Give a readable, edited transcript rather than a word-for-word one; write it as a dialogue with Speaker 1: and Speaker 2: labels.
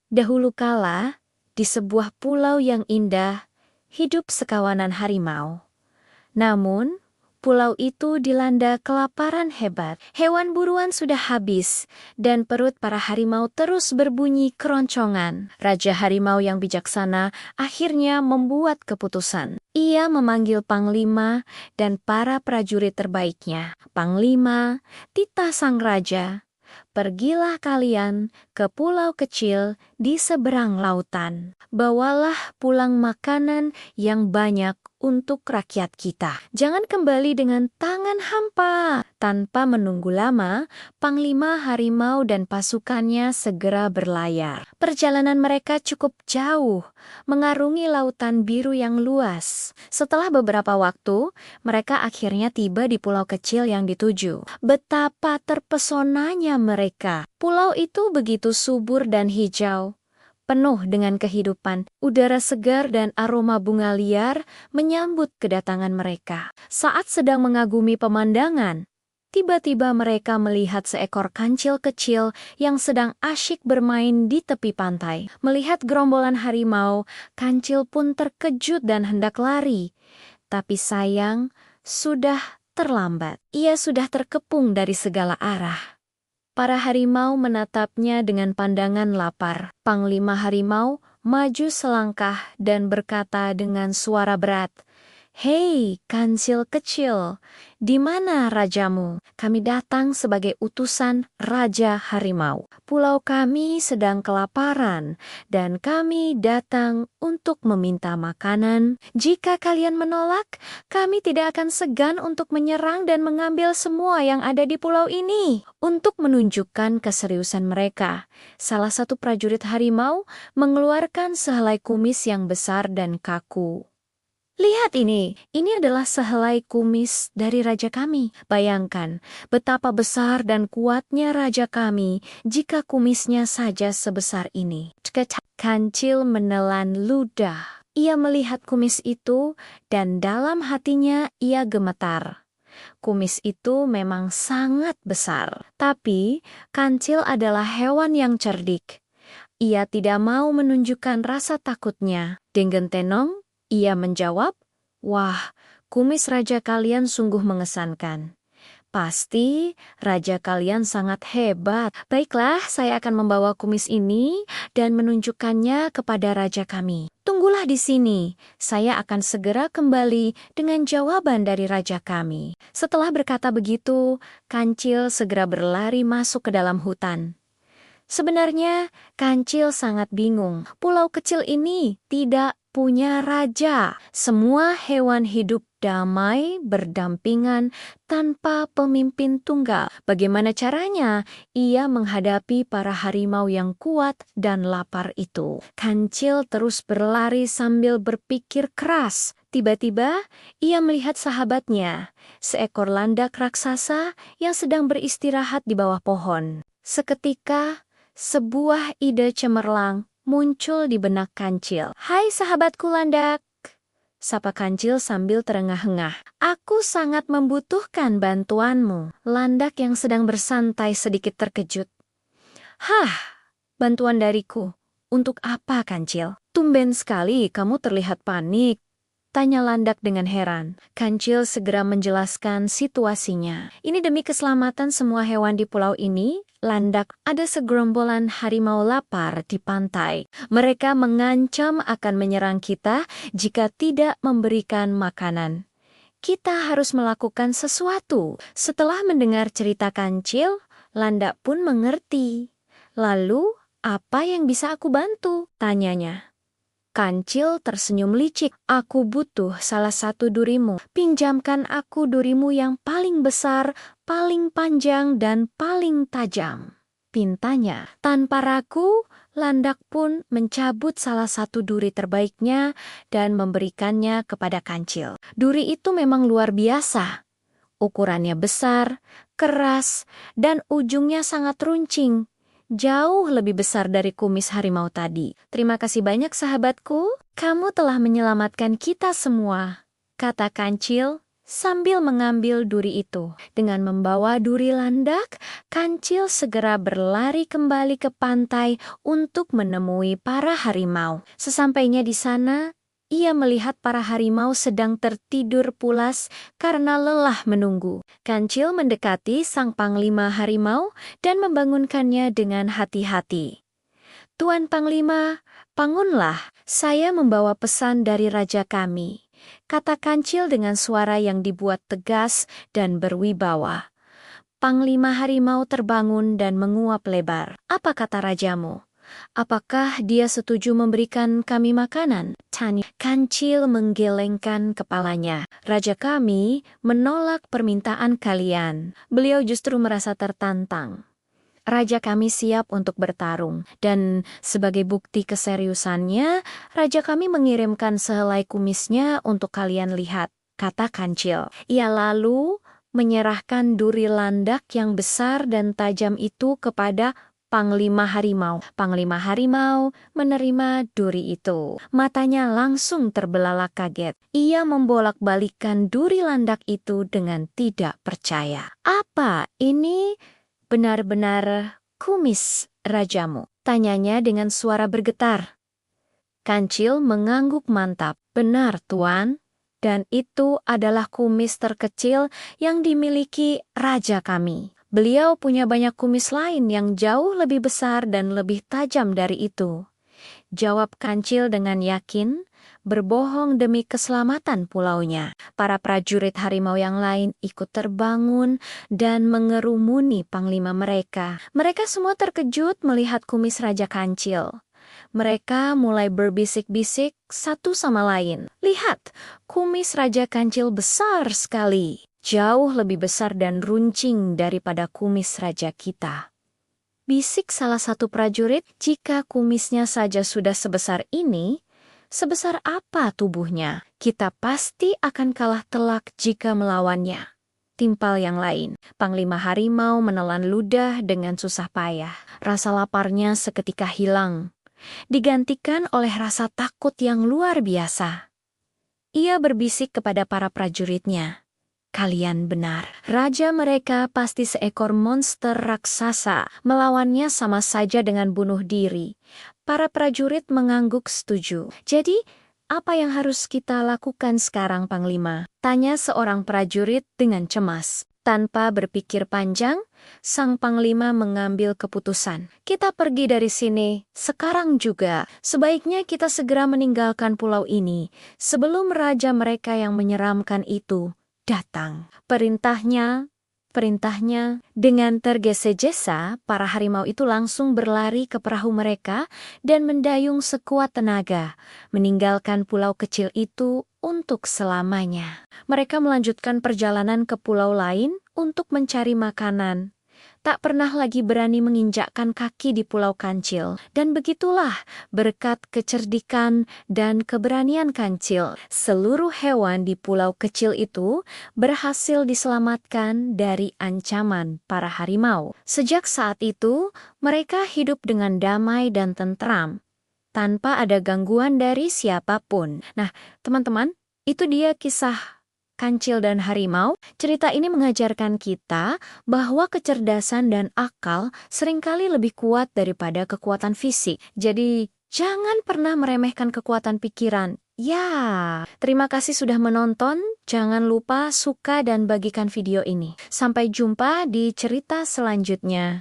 Speaker 1: Dahulu kala, di sebuah pulau yang indah, hidup sekawanan harimau. Namun, pulau itu dilanda kelaparan hebat. Hewan buruan sudah habis, dan perut para harimau terus berbunyi keroncongan. Raja harimau yang bijaksana akhirnya membuat keputusan. Ia memanggil Panglima dan para prajurit terbaiknya. Panglima, titah sang raja, pergilah kalian ke pulau kecil di seberang lautan. Bawalah pulang makanan yang banyak untuk rakyat kita. Jangan kembali dengan tangan hampa. Tanpa menunggu lama, Panglima Harimau dan pasukannya segera berlayar. Perjalanan mereka cukup jauh, mengarungi lautan biru yang luas. Setelah beberapa waktu, mereka akhirnya tiba di pulau kecil yang dituju. Betapa terpesonanya mereka. Pulau itu begitu subur dan hijau, penuh dengan kehidupan. Udara segar dan aroma bunga liar menyambut kedatangan mereka. Saat sedang mengagumi pemandangan, tiba-tiba mereka melihat seekor kancil kecil yang sedang asyik bermain di tepi pantai. Melihat gerombolan harimau, kancil pun terkejut dan hendak lari. Tapi sayang, sudah terlambat. Ia sudah terkepung dari segala arah. Para harimau menatapnya dengan pandangan lapar. Panglima harimau maju selangkah dan berkata dengan suara berat, "Hei, kancil kecil, di mana rajamu? Kami datang sebagai utusan Raja Harimau. Pulau kami sedang kelaparan, dan kami datang untuk meminta makanan. Jika kalian menolak, kami tidak akan segan untuk menyerang dan mengambil semua yang ada di pulau ini." Untuk menunjukkan keseriusan mereka, salah satu prajurit harimau mengeluarkan sehelai kumis yang besar dan kaku. "Lihat ini adalah sehelai kumis dari raja kami. Bayangkan betapa besar dan kuatnya raja kami jika kumisnya saja sebesar ini." Kancil menelan ludah. Ia melihat kumis itu dan dalam hatinya ia gemetar. Kumis itu memang sangat besar. Tapi kancil adalah hewan yang cerdik. Ia tidak mau menunjukkan rasa takutnya. Dengan tenang, ia menjawab, "Wah, kumis raja kalian sungguh mengesankan. Pasti raja kalian sangat hebat. Baiklah, saya akan membawa kumis ini dan menunjukkannya kepada raja kami. Tunggulah di sini, saya akan segera kembali dengan jawaban dari raja kami." Setelah berkata begitu, kancil segera berlari masuk ke dalam hutan. Sebenarnya, kancil sangat bingung. Pulau kecil ini tidak punya raja. Semua hewan hidup damai, berdampingan, tanpa pemimpin tunggal. Bagaimana caranya ia menghadapi para harimau yang kuat dan lapar itu? Kancil terus berlari sambil berpikir keras. Tiba-tiba, ia melihat sahabatnya, seekor landak raksasa yang sedang beristirahat di bawah pohon. Seketika, sebuah ide cemerlang muncul di benak kancil. "Hai sahabatku landak," sapa kancil sambil terengah-engah. "Aku sangat membutuhkan bantuanmu." Landak yang sedang bersantai sedikit terkejut. "Hah, bantuan dariku? Untuk apa, kancil?" "Tumben sekali kamu terlihat panik," tanya landak dengan heran. Kancil segera menjelaskan situasinya. "Ini demi keselamatan semua hewan di pulau ini, landak. Ada segerombolan harimau lapar di pantai. Mereka mengancam akan menyerang kita jika tidak memberikan makanan. Kita harus melakukan sesuatu." Setelah mendengar cerita kancil, landak pun mengerti. "Lalu, apa yang bisa aku bantu?" tanyanya. Kancil tersenyum licik. "Aku butuh salah satu durimu. Pinjamkan aku durimu yang paling besar, paling panjang, dan paling tajam," pintanya. Tanpa ragu, landak pun mencabut salah satu duri terbaiknya dan memberikannya kepada kancil. Duri itu memang luar biasa. Ukurannya besar, keras, dan ujungnya sangat runcing. Jauh lebih besar dari kumis harimau tadi. "Terima kasih banyak sahabatku, kamu telah menyelamatkan kita semua," kata kancil sambil mengambil duri itu. Dengan membawa duri landak, Kancil segera berlari kembali ke pantai untuk menemui para harimau. Sesampainya di sana, ia melihat para harimau sedang tertidur pulas karena lelah menunggu. Kancil mendekati sang panglima harimau dan membangunkannya dengan hati-hati. "Tuan Panglima, bangunlah, saya membawa pesan dari raja kami," kata Kancil dengan suara yang dibuat tegas dan berwibawa. Panglima harimau terbangun dan menguap lebar. "Apa kata rajamu? Apakah dia setuju memberikan kami makanan?" Tanya. Kancil menggelengkan kepalanya. "Raja kami menolak permintaan kalian. Beliau justru merasa tertantang. Raja kami siap untuk bertarung, dan sebagai bukti keseriusannya, raja kami mengirimkan sehelai kumisnya untuk kalian lihat," kata Kancil. Ia lalu menyerahkan duri landak yang besar dan tajam itu kepada Panglima Harimau. Panglima Harimau menerima duri itu. Matanya langsung terbelalak kaget. Ia membolak-balikkan duri landak itu dengan tidak percaya. "Apa ini? Benar-benar kumis rajamu?" tanyanya dengan suara bergetar. Kancil mengangguk mantap. "Benar, Tuan. Dan itu adalah kumis terkecil yang dimiliki raja kami. Beliau punya banyak kumis lain yang jauh lebih besar dan lebih tajam dari itu," jawab Kancil dengan yakin, berbohong demi keselamatan pulaunya. Para prajurit harimau yang lain ikut terbangun dan mengerumuni panglima mereka. Mereka semua terkejut melihat kumis Raja Kancil. Mereka mulai berbisik-bisik satu sama lain. "Lihat, kumis Raja Kancil besar sekali. Jauh lebih besar dan runcing daripada kumis raja kita," bisik salah satu prajurit. "Jika kumisnya saja sudah sebesar ini, sebesar apa tubuhnya? Kita pasti akan kalah telak jika melawannya," timpal yang lain. Panglima harimau menelan ludah dengan susah payah. Rasa laparnya seketika hilang, digantikan oleh rasa takut yang luar biasa. Ia berbisik kepada para prajuritnya, "Kalian benar. Raja mereka pasti seekor monster raksasa. Melawannya sama saja dengan bunuh diri." Para prajurit mengangguk setuju. "Jadi, apa yang harus kita lakukan sekarang, Panglima?" tanya seorang prajurit dengan cemas. Tanpa berpikir panjang, sang panglima mengambil keputusan. "Kita pergi dari sini sekarang juga. Sebaiknya kita segera meninggalkan pulau ini sebelum raja mereka yang menyeramkan itu datang." Perintahnya. Dengan tergesa-gesa, para harimau itu langsung berlari ke perahu mereka dan mendayung sekuat tenaga, meninggalkan pulau kecil itu untuk selamanya. Mereka melanjutkan perjalanan ke pulau lain untuk mencari makanan. Tak pernah lagi berani menginjakkan kaki di Pulau Kancil. Dan begitulah, berkat kecerdikan dan keberanian Kancil, seluruh hewan di pulau kecil itu berhasil diselamatkan dari ancaman para harimau. Sejak saat itu, mereka hidup dengan damai dan tentram, tanpa ada gangguan dari siapapun. Nah, teman-teman, itu dia kisah Kancil dan Harimau. Cerita ini mengajarkan kita bahwa kecerdasan dan akal seringkali lebih kuat daripada kekuatan fisik. Jadi, jangan pernah meremehkan kekuatan pikiran. Ya, terima kasih sudah menonton. Jangan lupa suka dan bagikan video ini. Sampai jumpa di cerita selanjutnya.